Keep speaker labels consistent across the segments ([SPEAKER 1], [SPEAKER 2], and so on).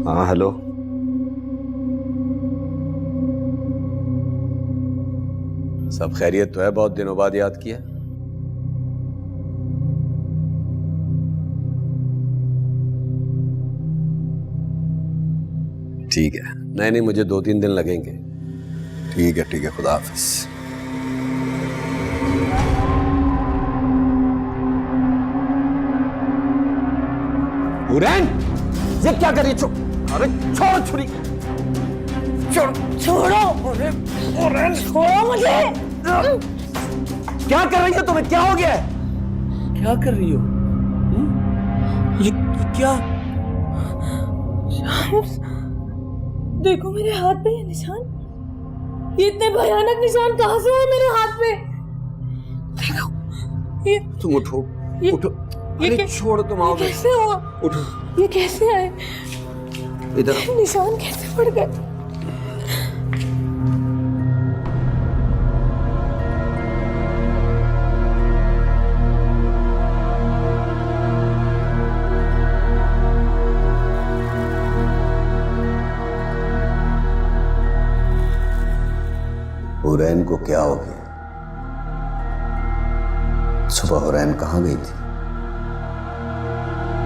[SPEAKER 1] हाँ हेलो। सब खैरियत तो है? बहुत दिनों बाद याद किया। ठीक है। नहीं, मुझे 2-3 दिन लगेंगे। ठीक है, खुदा हाफिज। हुरैन, ये क्या कर रही है? अरे छोड़ो छुरी,
[SPEAKER 2] छोड़ो।
[SPEAKER 1] हुरैन
[SPEAKER 2] छोड़ो मुझे।
[SPEAKER 1] क्या कर रही हो? तुम्हें क्या हो गया है? क्या कर रही हो? ये क्या?
[SPEAKER 2] देखो मेरे हाथ पे ये निशान, ये इतने भयानक निशान कहाँ से है मेरे हाथ पे? देखो ये,
[SPEAKER 1] तुम उठो,
[SPEAKER 2] ये,
[SPEAKER 1] उठो।
[SPEAKER 2] ये
[SPEAKER 1] अरे छोड़ो, तुम आओ।
[SPEAKER 2] कैसे हुआ?
[SPEAKER 1] उठो,
[SPEAKER 2] ये कैसे आए?
[SPEAKER 1] इधर।
[SPEAKER 2] निशान कैसे पड़ गए?
[SPEAKER 1] हुरैन को क्या हो गया? सुबह हुरैन कहाँ गई थी?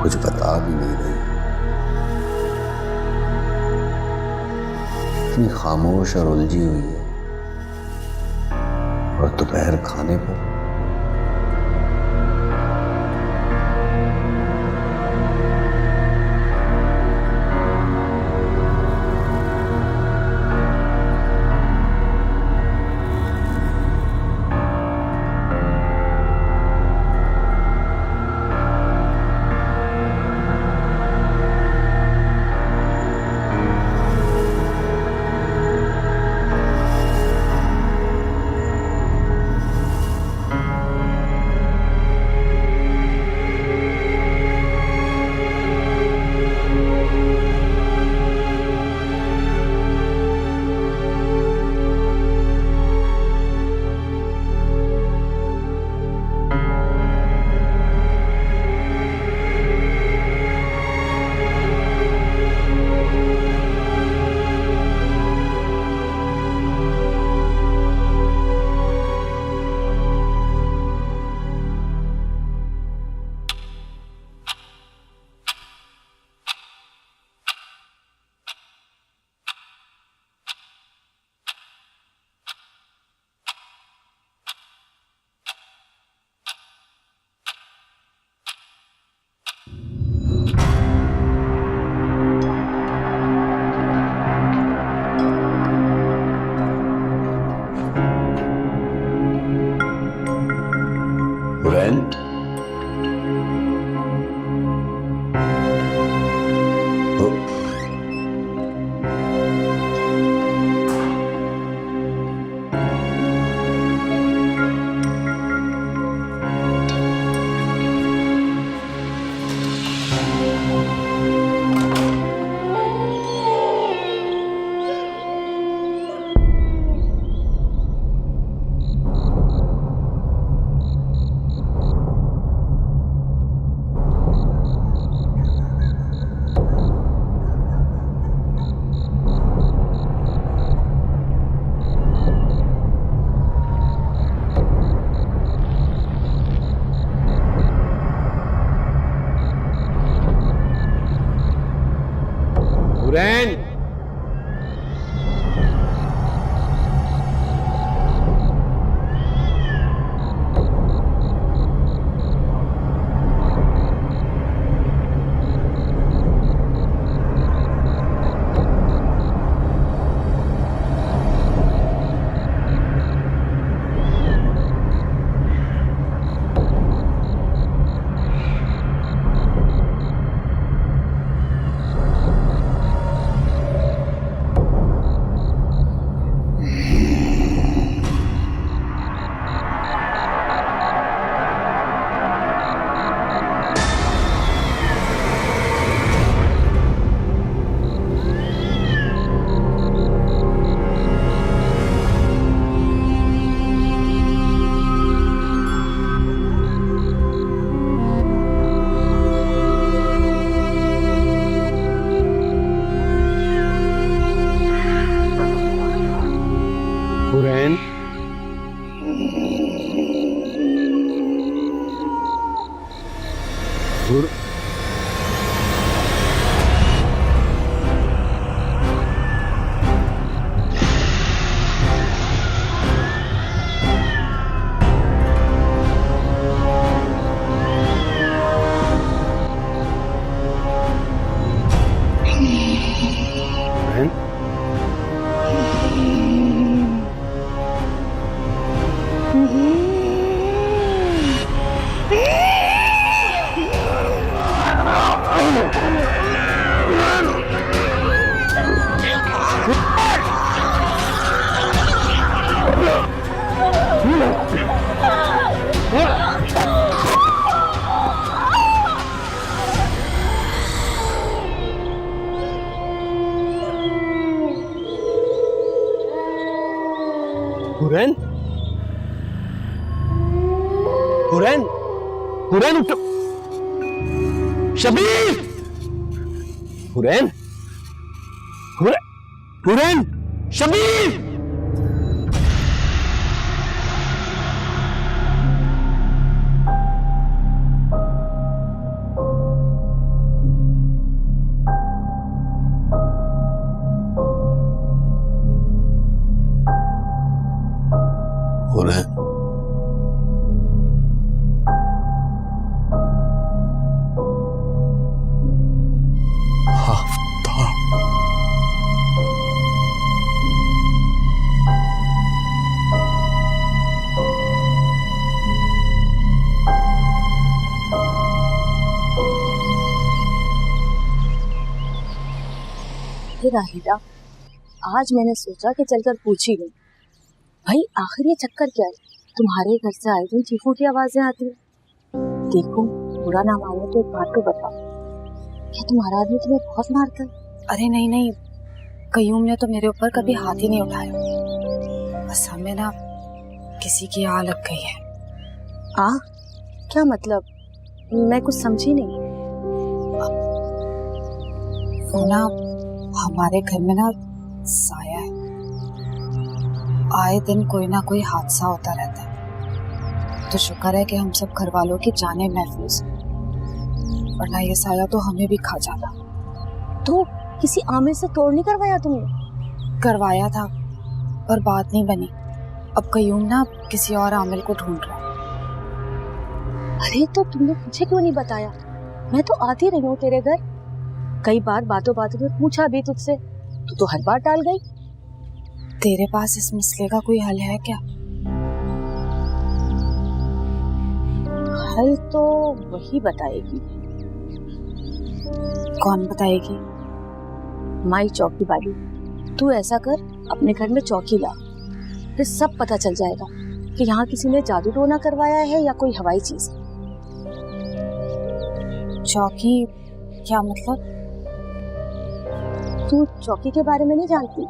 [SPEAKER 1] कुछ बता भी नहीं रही। इतनी खामोश और उलझी हुई है। और दोपहर खाने पर हुरैन, हुरैन, हुरैन, हुरैन उठो। शबीर, हुरैन, हुरैन, हुरैन, शबीर। हुरैन,
[SPEAKER 2] राहिला, आज मैंने सोचा कि चलकर पूछ ही लूं। भाई आखिर ये चक्कर क्या है? तुम्हारे घर से आए दिन चीखों की आवाजें आती हैं। देखो, बुरा ना मानो तो एक बात तो बताओ, क्या तुम्हारा आदमी तुम्हें बहुत मारता है?
[SPEAKER 3] अरे नहीं नहीं, कयूम ने तो मेरे ऊपर कभी हाथ ही नहीं उठाया। बस हमें ना किसी की आ लग गई है।
[SPEAKER 2] आ? क्या मतलब? मैं कुछ समझी नहीं।
[SPEAKER 3] वो ना हमारे घर में ना साया है, आए दिन कोई ना कोई हादसा होता रहता है। तो शुक्र है कि हम सब घर वालों की जाने महफूज, वरना ये साया तो हमें भी खा जाता।
[SPEAKER 2] तो किसी आमिर से तोड़ नहीं करवाया तुमने?
[SPEAKER 3] करवाया था पर बात नहीं बनी। अब कयूम ना किसी और आमिर को ढूंढ रहा है।
[SPEAKER 2] अरे तो तुमने मुझे क्यों नहीं बताया? मैं तो आती रही हूँ तेरे घर, कई बार बातों बातों में पूछा भी तुझसे, तू तो हर बार टाल गई।
[SPEAKER 3] तेरे पास इस मसले का कोई हल है क्या?
[SPEAKER 2] हल तो वही बताएगी।
[SPEAKER 3] कौन बताएगी?
[SPEAKER 2] माई चौकी वाली। तू ऐसा कर, अपने घर में चौकी ला, फिर सब पता चल जाएगा कि यहाँ किसी ने जादू टोना करवाया है या कोई हवाई चीज।
[SPEAKER 3] चौकी? क्या मतलब?
[SPEAKER 2] तू चौकी के बारे में नहीं जानती?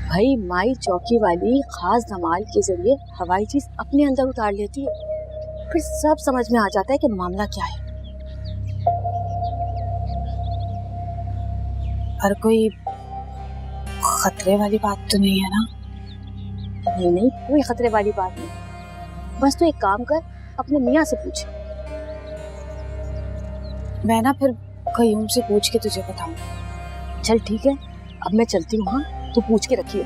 [SPEAKER 2] भाई माई चौकी वाली खास धमाल के जरिए हवाई चीज अपने अंदर उतार लेती है, फिर सब समझ में आ जाता है कि मामला क्या है।
[SPEAKER 3] पर कोई खतरे वाली बात तो नहीं है ना?
[SPEAKER 2] नहीं नहीं, कोई खतरे वाली बात नहीं। बस तू एक काम कर, अपने मियाँ से पूछ।
[SPEAKER 3] मैं ना फिर कयूम से पूछ के तुझे बताऊं।
[SPEAKER 2] चल ठीक है, अब मैं चलती हूँ। हाँ, तू पूछ के रखिए,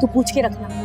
[SPEAKER 2] तू पूछ के रखना।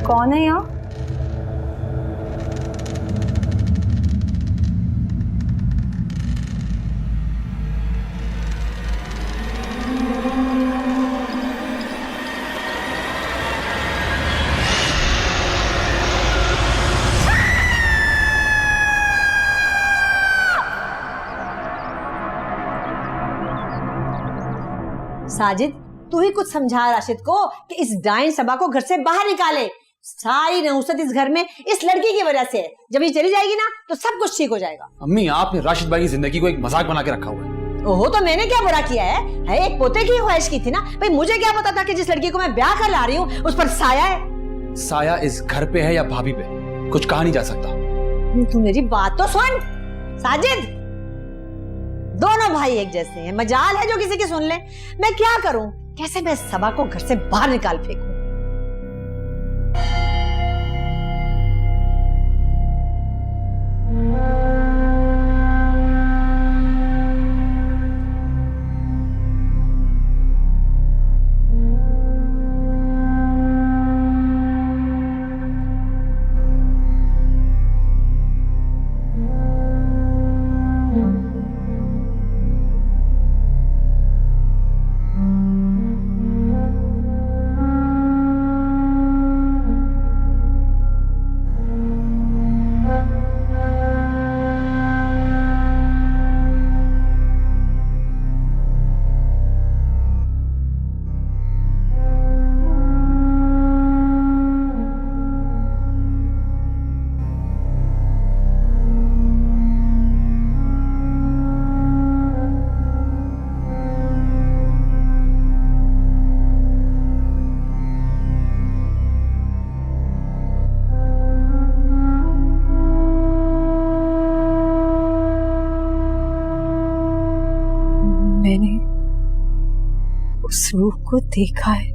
[SPEAKER 3] कौन है यहाँ?
[SPEAKER 4] साजिद, तू ही कुछ समझा राशिद को कि इस डाइन सबा को घर से बाहर निकाले। सारी नहुसत इस घर में इस लड़की की वजह से है। जब ये चली जाएगी ना तो सब कुछ ठीक हो जाएगा।
[SPEAKER 1] अम्मी, आपने राशिद भाई की जिंदगी को एक मजाक बना के रखा हुआ है।
[SPEAKER 4] ओहो, तो मैंने क्या बुरा किया है? एक पोते की ख्वाहिश की थी ना भाई। मुझे क्या पता था कि जिस लड़की को मैं ब्याह कर ला रही हूँ उस पर साया है।
[SPEAKER 1] साया इस घर पे है या भाभी पे, कुछ कहा नहीं जा सकता।
[SPEAKER 4] तू मेरी बात तो सुन साजिद, दोनों भाई एक जैसे हैं, मजाल है जो किसी की सुन ले। मैं क्या करूं, कैसे मैं सबा को घर से बाहर निकाल फेंकूं?
[SPEAKER 3] मैंने उस रूह को देखा है।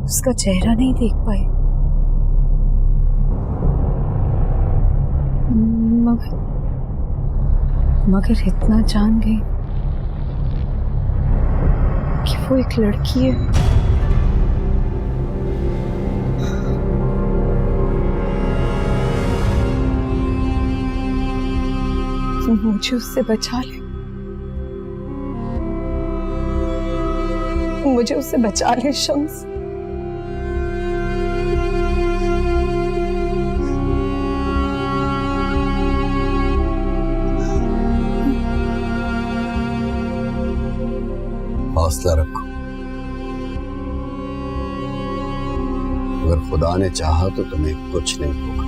[SPEAKER 3] उसका चेहरा नहीं देख पाए, मगर इतना जान गई कि वो एक लड़की है। मुझे उससे बचा ले, मुझे उससे बचा ले शम्स।
[SPEAKER 5] हौसला रखो, अगर खुदा ने चाहा तो तुम्हें कुछ नहीं होगा।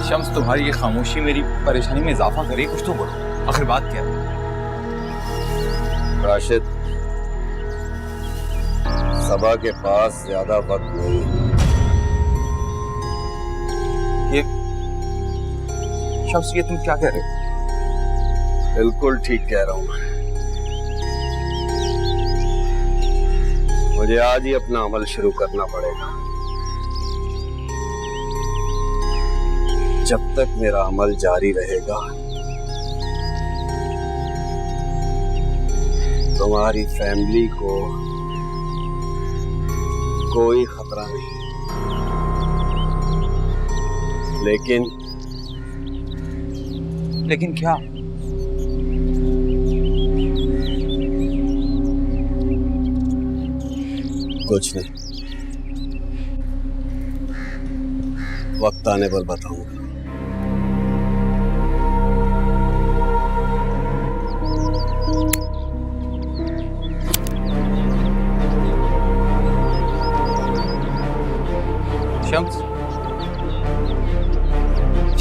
[SPEAKER 6] शम्स, तुम्हारी ये खामोशी मेरी परेशानी में इजाफा करे। कुछ तो बोलो, आखिर बात क्या है?
[SPEAKER 5] राशिद, सबा के पास ज्यादा वक्त नहीं है।
[SPEAKER 6] ये शम्स, ये तुम क्या कह रहे हो?
[SPEAKER 5] बिल्कुल ठीक कह रहा हूं मैं। मुझे आज ही अपना अमल शुरू करना पड़ेगा। जब तक मेरा अमल जारी रहेगा तुम्हारी फैमिली को कोई खतरा नहीं।
[SPEAKER 6] लेकिन क्या?
[SPEAKER 5] कुछ नहीं, वक्त आने पर बताऊंगा।
[SPEAKER 6] शम्स,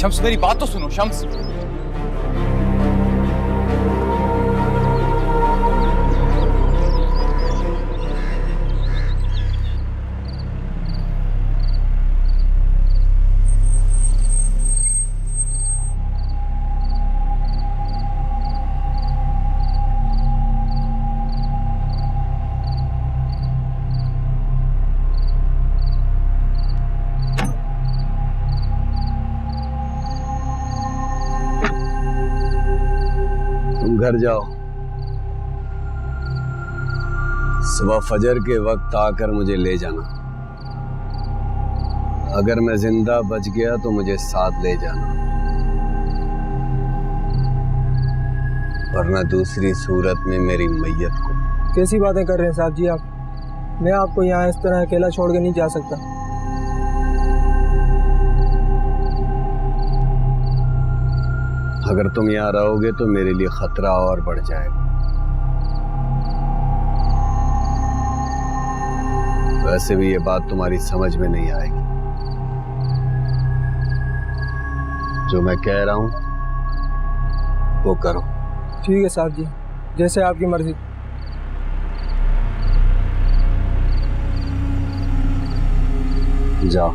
[SPEAKER 6] शम्स मेरी बात तो सुनो शम्स।
[SPEAKER 5] तुम घर जाओ, सुबह फजर के वक्त आकर मुझे ले जाना। अगर मैं जिंदा बच गया तो मुझे साथ ले जाना, वरना दूसरी सूरत में मेरी मैयत को।
[SPEAKER 1] कैसी बातें कर रहे हैं साहब जी आप? मैं आपको यहाँ इस तरह अकेला छोड़ के नहीं जा सकता।
[SPEAKER 5] अगर तुम यहाँ रहोगे तो मेरे लिए खतरा और बढ़ जाएगा। वैसे भी ये बात तुम्हारी समझ में नहीं आएगी। जो मैं कह रहा हूं वो करो।
[SPEAKER 1] ठीक है साहब जी, जैसे आपकी मर्जी।
[SPEAKER 5] जाओ।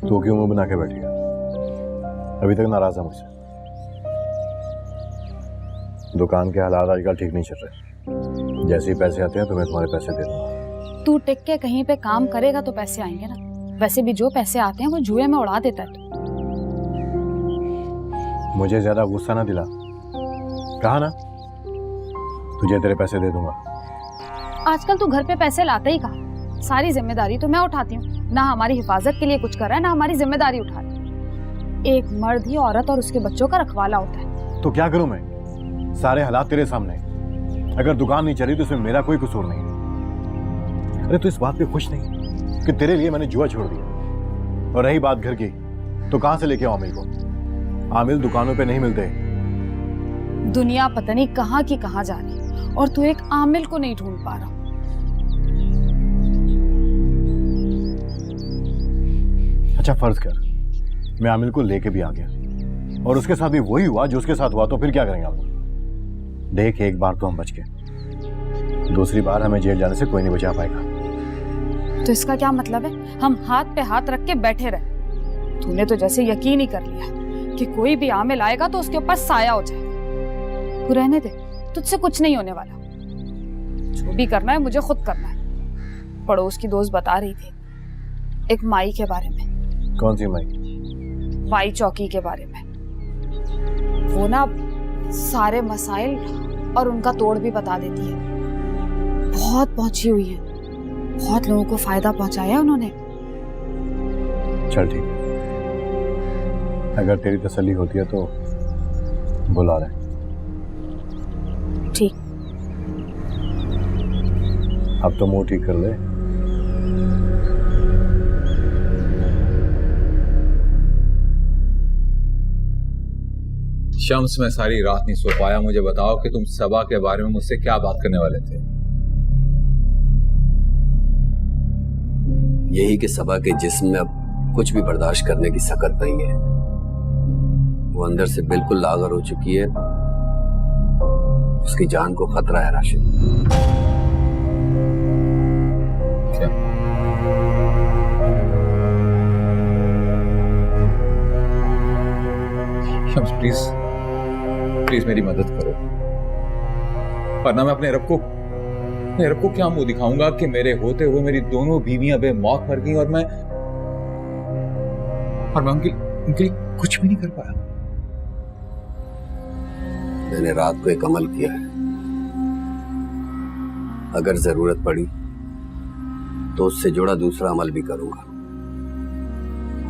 [SPEAKER 7] तो क्यों मुंह बना के बैठी है? अभी तक नाराज है मुझसे। दुकान के हालात आजकल ठीक नहीं चल रहे। जैसे ही पैसे आते हैं तो मैं तुम्हारे पैसे दे दूंगा।
[SPEAKER 3] तू टिक के कहीं पे काम करेगा तो पैसे आएंगे ना। वैसे भी जो पैसे आते हैं वो जुए में उड़ा देता है।
[SPEAKER 7] मुझे ज्यादा गुस्सा ना दिला, कहा ना तुझे तेरे पैसे दे दूंगा।
[SPEAKER 3] आजकल तू घर पे पैसे लाता ही कहा। सारी जिम्मेदारी तो मैं उठाती हूँ। ना हमारी हिफाजत के लिए कुछ कर रहा है, ना हमारी जिम्मेदारी उठा रहा है। एक मर्द ही औरत और उसके बच्चों का रखवाला होता है।
[SPEAKER 7] तो क्या करूं मैं? सारे हालात तेरे सामने। अगर दुकान नहीं चली तो इसमें मेरा कोई कसूर नहीं। अरे तू इस बात पे खुश नहीं कि तेरे लिए मैंने जुआ छोड़ दिया? और रही बात घर की, तो कहां से लेके आमिल को? आमिल दुकानों पे नहीं मिलते।
[SPEAKER 3] दुनिया पता नहीं कहां की कहां जा रही और तू एक आमिल को नहीं ढूंढ पा रहा।
[SPEAKER 7] अच्छा फर्ज कर मैं आमिल को लेके भी आ गया और उसके साथ भी वही हुआ जो उसके साथ हुआ, तो फिर क्या करेंगे हम लोग? देख, एक बार तो हम बच गए, दूसरी बार हमें जेल जाने से कोई नहीं बचा पाएगा।
[SPEAKER 3] तो इसका क्या मतलब है? हम हाथ पे हाथ रख के बैठे रहे? तूने तो जैसे यकीन ही कर लिया कि कोई भी आमिल आएगा तो उसके ऊपर साया हो जाएगा। तू रहने दे, तुझसे कुछ नहीं होने वाला। जो भी करना है मुझे खुद करना है। पड़ोस की दोस्त बता रही थी एक माई के बारे में।
[SPEAKER 7] कौन सी माई?
[SPEAKER 3] माई चौकी के बारे में। वो ना सारे मसाइल और उनका तोड़ भी बता देती है। बहुत पहुंची हुई है, बहुत लोगों को फायदा पहुंचाया उन्होंने।
[SPEAKER 7] चल ठीक है, अगर तेरी तसल्ली होती है तो बुला ले।
[SPEAKER 3] ठीक।
[SPEAKER 7] अब तो मुंह ठीक कर ले।
[SPEAKER 6] शम्स, मैं सारी रात नहीं सो पाया। मुझे बताओ कि तुम सबा के बारे में मुझसे क्या बात करने वाले थे?
[SPEAKER 5] यही कि सबा के जिस्म में अब कुछ भी बर्दाश्त करने की सकत नहीं है। वो अंदर से बिल्कुल लागर हो चुकी है। उसकी जान को खतरा है राशिद।
[SPEAKER 6] क्या? शम्स प्लीज प्लीज मेरी मदद करो, वरना मैं अपने रब को क्या मुंह दिखाऊंगा कि मेरे होते हुए मेरी दोनों बीवियां बेमौत मर गई और मैं उनके लिए कुछ भी नहीं कर पाया।
[SPEAKER 5] मैंने रात को एक अमल किया है, अगर जरूरत पड़ी तो उससे जुड़ा दूसरा अमल भी करूंगा।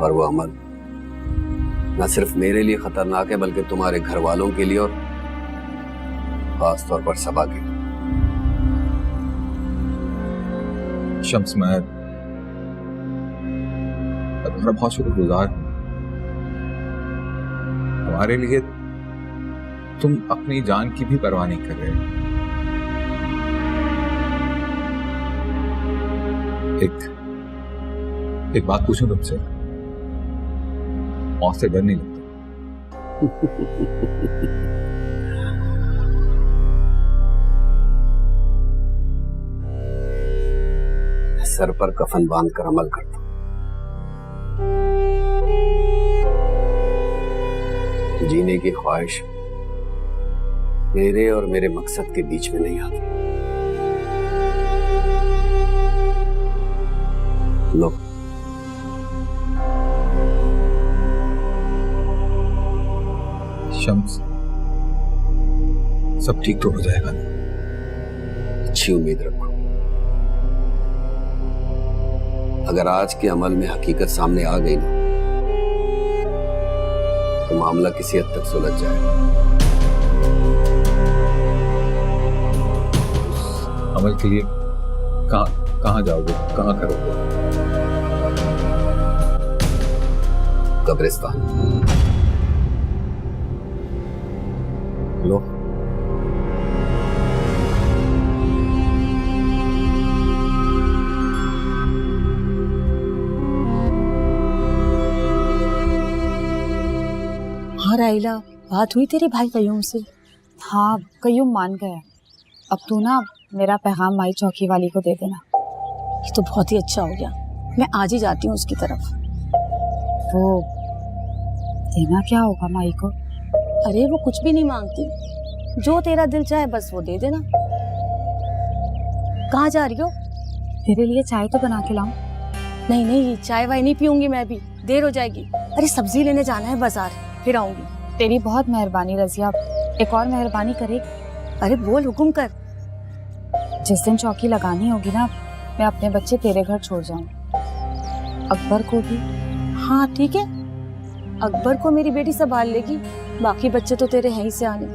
[SPEAKER 5] और वो अमल न सिर्फ मेरे लिए खतरनाक है बल्कि तुम्हारे घर वालों के लिए और खास तौर पर सबा के लिए।
[SPEAKER 6] शम्स, मैं तुम्हारा बहुत शुक्रगुजार हूं। हमारे लिए तुम अपनी जान की भी परवाह नहीं कर रहे। एक बात पूछूं तुमसे? मौत से डर नहीं लगता?
[SPEAKER 5] सर पर कफन बांधकर अमल करता हूं। जीने की ख्वाहिश मेरे और मेरे मकसद के बीच में नहीं आती। लो,
[SPEAKER 6] शम्स, सब ठीक तो हो जाएगा ना?
[SPEAKER 5] अच्छी उम्मीद रखो। अगर आज के अमल में हकीकत सामने आ गई ना तो मामला किसी हद तक सुलझ जाएगा।
[SPEAKER 6] अमल के लिए कहां जाओगे, कहां करोगे?
[SPEAKER 5] कब्रिस्तान। लो,
[SPEAKER 2] हाँ राइला, बात हुई तेरे भाई कयूम से?
[SPEAKER 3] हाँ, कयूम मान गया। अब तू ना मेरा पैगाम माई चौकी वाली को दे देना।
[SPEAKER 2] ये तो बहुत ही अच्छा हो गया, मैं आज ही जाती हूँ उसकी तरफ।
[SPEAKER 3] वो देना क्या होगा माई को?
[SPEAKER 2] अरे वो कुछ भी नहीं मांगती, जो तेरा दिल चाहे बस वो दे देना। कहाँ जा रही हो?
[SPEAKER 3] तेरे लिए चाय तो बना के लाऊं?
[SPEAKER 2] नहीं नहीं, चाय वाय नहीं पीऊंगी मैं भी, देर हो जाएगी। अरे सब्जी लेने जाना है बाजार, फिर आऊंगी।
[SPEAKER 3] तेरी बहुत मेहरबानी रजिया, एक और मेहरबानी करेगी?
[SPEAKER 2] अरे बोल, हुक्म कर।
[SPEAKER 3] जिस दिन चौकी लगानी होगी ना, मैं अपने बच्चे तेरे घर छोड़ जाऊं।
[SPEAKER 2] अकबर को भी? हाँ ठीक है, अकबर को मेरी बेटी संभाल लेगी, बाकी बच्चे तो तेरे हैं ही से आने।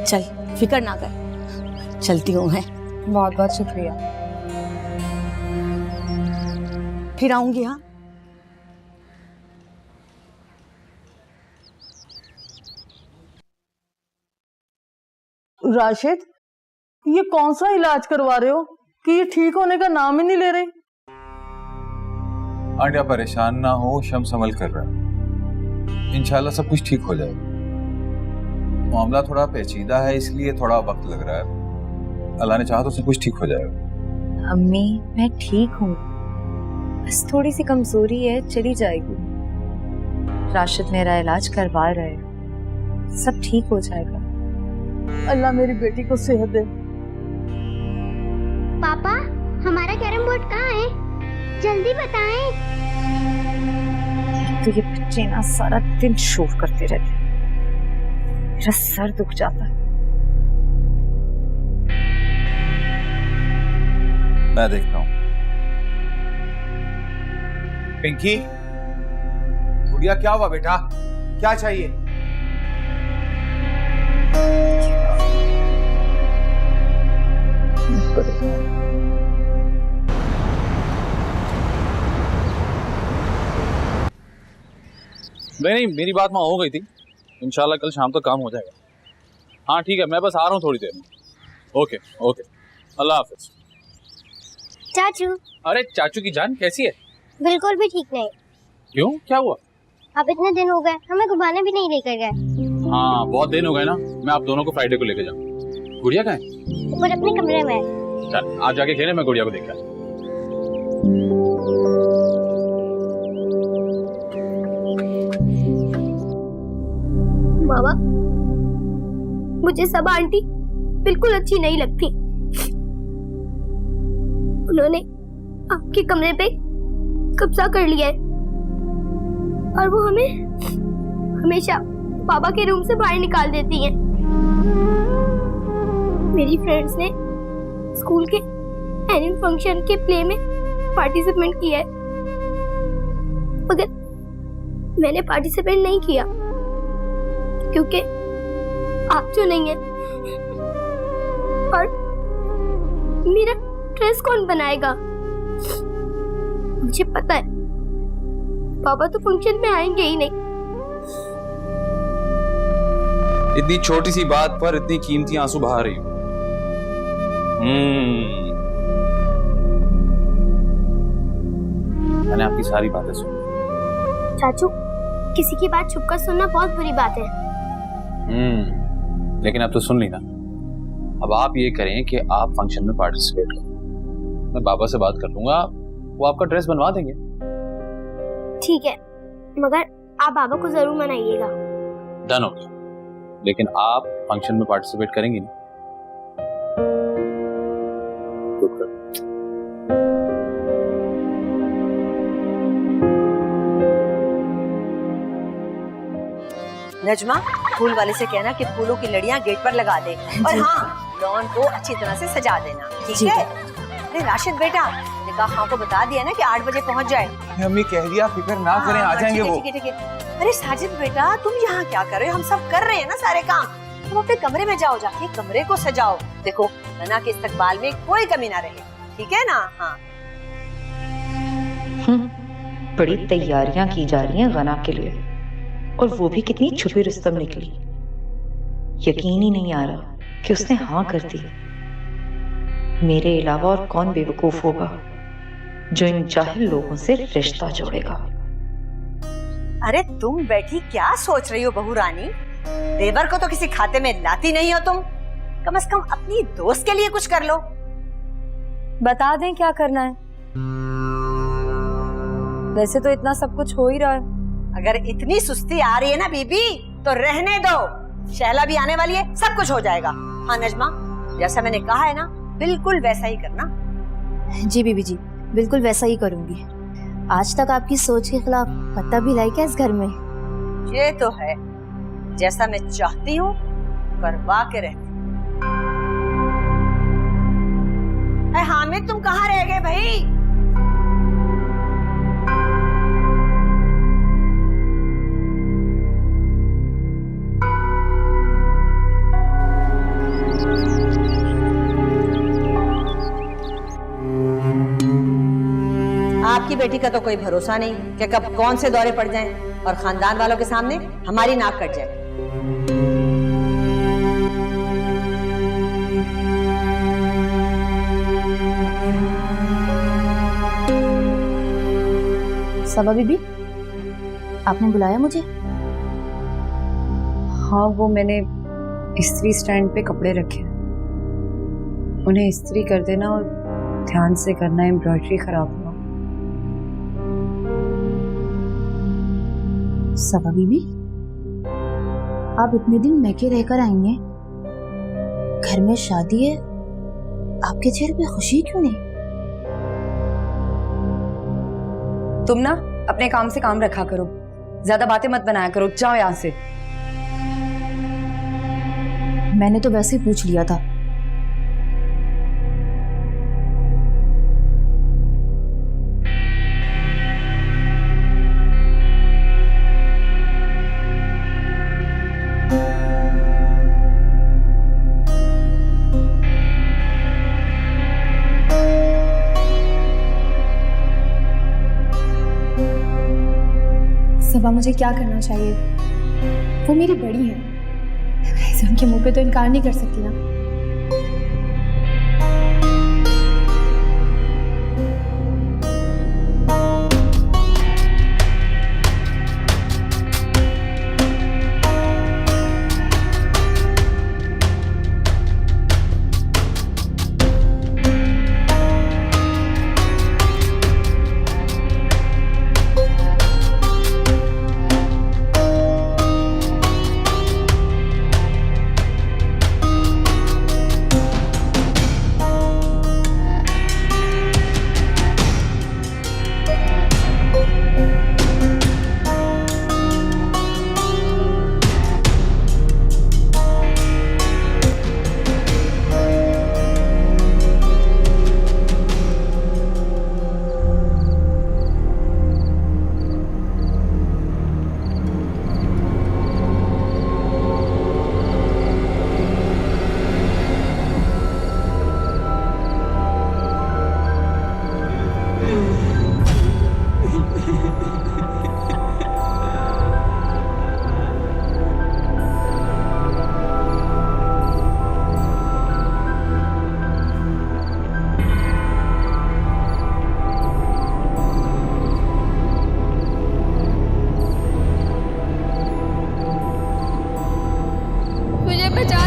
[SPEAKER 2] चल फिक्र ना कर, चलती हूँ मैं।
[SPEAKER 3] बहुत बहुत शुक्रिया।
[SPEAKER 2] फिर आऊंगी। हाँ
[SPEAKER 8] राशिद, ये कौन सा इलाज करवा रहे हो कि ये ठीक होने का नाम ही नहीं ले रहे?
[SPEAKER 6] आंटी आप परेशान ना हो, शम संभल कर रहा है, इंशाल्लाह सब कुछ ठीक हो जाएगा। मामला थोड़ा पेचीदा है इसलिए थोड़ा वक्त लग रहा है, अल्लाह ने चाहा तो सब कुछ ठीक हो जाएगा।
[SPEAKER 3] अम्मी मैं ठीक हूँ, बस थोड़ी सी कमजोरी है, चली जाएगी। राशिद मेरा इलाज करवा रहे हैं, सब ठीक हो जाएगा।
[SPEAKER 8] अल्लाह मेरी बेटी को सेहत दे।
[SPEAKER 9] पापा, हमारा कैरम बोर्ड कहाँ है? जल्दी बताएं।
[SPEAKER 3] तो ये बच्चे ना सारा दिन शोर करते रहते हैं, मेरा सर दुख जाता है।
[SPEAKER 6] मैं देखता हूँ। पिंकी, गुड़िया क्या हुआ बेटा, क्या चाहिए?
[SPEAKER 10] नहीं, मेरी बात वहाँ हो गई थी, इंशाल्लाह कल शाम तक काम हो जाएगा। हाँ ठीक है, मैं बस आ रहा हूँ थोड़ी देर में। ओके ओके, अल्लाह हाफिज।
[SPEAKER 9] चाचू।
[SPEAKER 10] अरे चाचू की जान कैसी है?
[SPEAKER 9] बिल्कुल भी ठीक नहीं।
[SPEAKER 10] क्यों, क्या हुआ?
[SPEAKER 9] अब इतने दिन हो गए, हमें घुमाने भी नहीं लेकर गए।
[SPEAKER 10] हाँ बहुत दिन हो गए ना, मैं आप दोनों को फ्राइडे को लेके जाऊँ। गुड़िया कहाँ है?
[SPEAKER 9] ऊपर अपने कमरे में है।
[SPEAKER 10] चल आप जाके खेले, मैं गुड़िया को देख आया।
[SPEAKER 9] मामा, मुझे सब आंटी बिल्कुल अच्छी नहीं लगती। उन्होंने आपके कमरे पे कब्जा कर लिया है और वो हमें हमेशा पापा के रूम से बाहर निकाल देती हैं। मेरी फ्रेंड्स ने स्कूल के एनुअल फंक्शन के प्ले में पार्टिसिपेट किया है, मगर मैंने पार्टिसिपेट नहीं किया क्योंकि आप जो नहीं है। और मेरा ड्रेस कौन बनाएगा? मुझे पता है पापा तो फंक्शन में आएंगे ही नहीं।
[SPEAKER 10] इतनी छोटी सी बात पर इतनी कीमती आंसू बहा रही हो। मैंने आपकी सारी बातें सुनी।
[SPEAKER 9] चाचू, किसी की बात छुपकर सुनना बहुत बुरी बात है।
[SPEAKER 10] लेकिन अब तो सुन ली ना। अब आप ये करें कि आप फंक्शन में पार्टिसिपेट करें, मैं बाबा से बात कर लूंगा, वो आपका ड्रेस बनवा देंगे।
[SPEAKER 9] ठीक है, मगर आप बाबा को जरूर मनाइएगा।
[SPEAKER 10] डन हो गया, लेकिन आप फंक्शन में पार्टिसिपेट करेंगी ना?
[SPEAKER 4] नजमा, फूल वाले से कहना कि फूलों की लड़ियां गेट पर लगा दे और हाँ, लॉन को अच्छी तरह से सजा देना, ठीक है? अरे राशिद बेटा, निकाह खां को बता दिया ना कि 8 बजे पहुंच जाए।
[SPEAKER 6] मम्मी कह दिया, फिक्र ना करें, आ जाएंगे वो।
[SPEAKER 4] ठीक है। अरे साजिद बेटा, तुम यहाँ क्या कर रहे हो? हम सब कर रहे हैं ना सारे काम। तुम अपने कमरे में जाओ, जाके कमरे को सजाओ। देखो मना के इस्तकबाल में कोई कमी ना रहे, ठीक है ना? हाँ।
[SPEAKER 11] बड़ी तैयारियां की जा रही हैं गना के लिए, और वो भी कितनी छुपी रुस्तम निकली। यकीन ही नहीं आ रहा कि उसने हाँ कर दी। मेरे अलावा और कौन बेवकूफ होगा जो इन जाहिल लोगों से रिश्ता जोड़ेगा।
[SPEAKER 4] अरे तुम बैठी क्या सोच रही हो बहू रानी? देवर को तो किसी खाते में लाती नहीं हो तुम। कम से कम अपनी दोस्त के लिए कुछ कर लो।
[SPEAKER 2] बता दें क्या करना है? वैसे तो इतना सब कुछ हो ही रहा है।
[SPEAKER 4] अगर इतनी सुस्ती आ रही है ना बीबी, तो रहने दो। शैला भी आने वाली है, सब कुछ हो जाएगा। हाँ नजमा, जैसा मैंने कहा है ना, बिल्कुल वैसा ही करना।
[SPEAKER 2] जी बीबी जी, बिल्कुल वैसा ही करूंगी। आज तक आपकी सोच के खिलाफ पता भी लाई क्या इस घर में?
[SPEAKER 4] ये तो है, जैसा मैं चाहती हूँ करवा के रहती। हामिद, तुम कहाँ रह गए भाई? आपकी बेटी का तो कोई भरोसा नहीं कि कब कौन से दौरे पड़ जाएं और खानदान वालों के सामने हमारी नाक कट जाए।
[SPEAKER 2] सबा बीबी, आपने बुलाया मुझे?
[SPEAKER 3] हाँ, वो मैंने इस्त्री स्टैंड पे कपड़े रखे हैं, उन्हें इस्त्री कर देना और ध्यान से करना, एम्ब्रॉयडरी खराब हुआ।
[SPEAKER 2] सबा बीबी, आप इतने दिन मैके रहकर आई हैं, घर में शादी है, आपके चेहरे पे खुशी क्यों नहीं?
[SPEAKER 3] तुम ना अपने काम से काम रखा करो, ज्यादा बातें मत बनाया करो, जाओ यहाँ से।
[SPEAKER 2] मैंने तो वैसे ही पूछ लिया था।
[SPEAKER 9] सबा, मुझे क्या करना चाहिए? वो मेरी बड़ी है, ऐसे उनके मुंह पे तो इनकार नहीं कर सकती ना।
[SPEAKER 12] बचा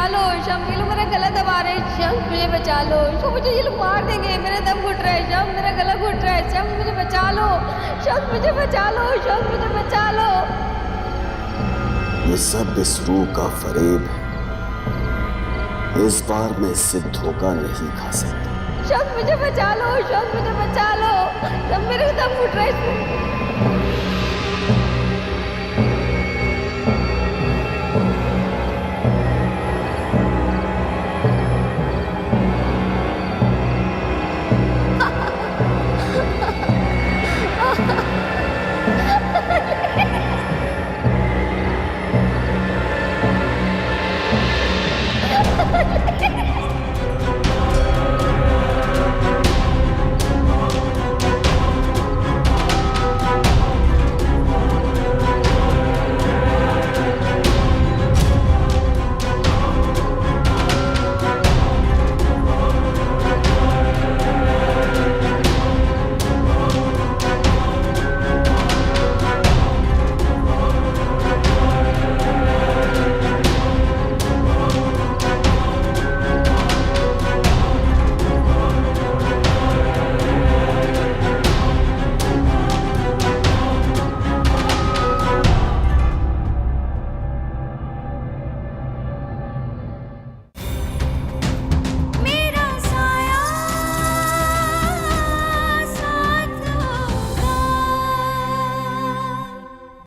[SPEAKER 12] लो शम्स, ये लोग मेरा गला दबा रहे हैं। शम्स मुझे बचा लो, मुझे ये लोग मार देंगे, मेरा दम घुट रहा है। शम्स मेरा गला घुट रहा है। शम्स मुझे बचा लो, शम्स मुझे बचा लो, शम्स मुझे बचा लो।
[SPEAKER 13] ये सब इस रूह का फरेब है, इस बार मैं इससे धोखा नहीं खा सकता।
[SPEAKER 12] शम्स मुझे बचा लो, शम्स मुझे बचा लो, सब मेरे दम घुट रहा है।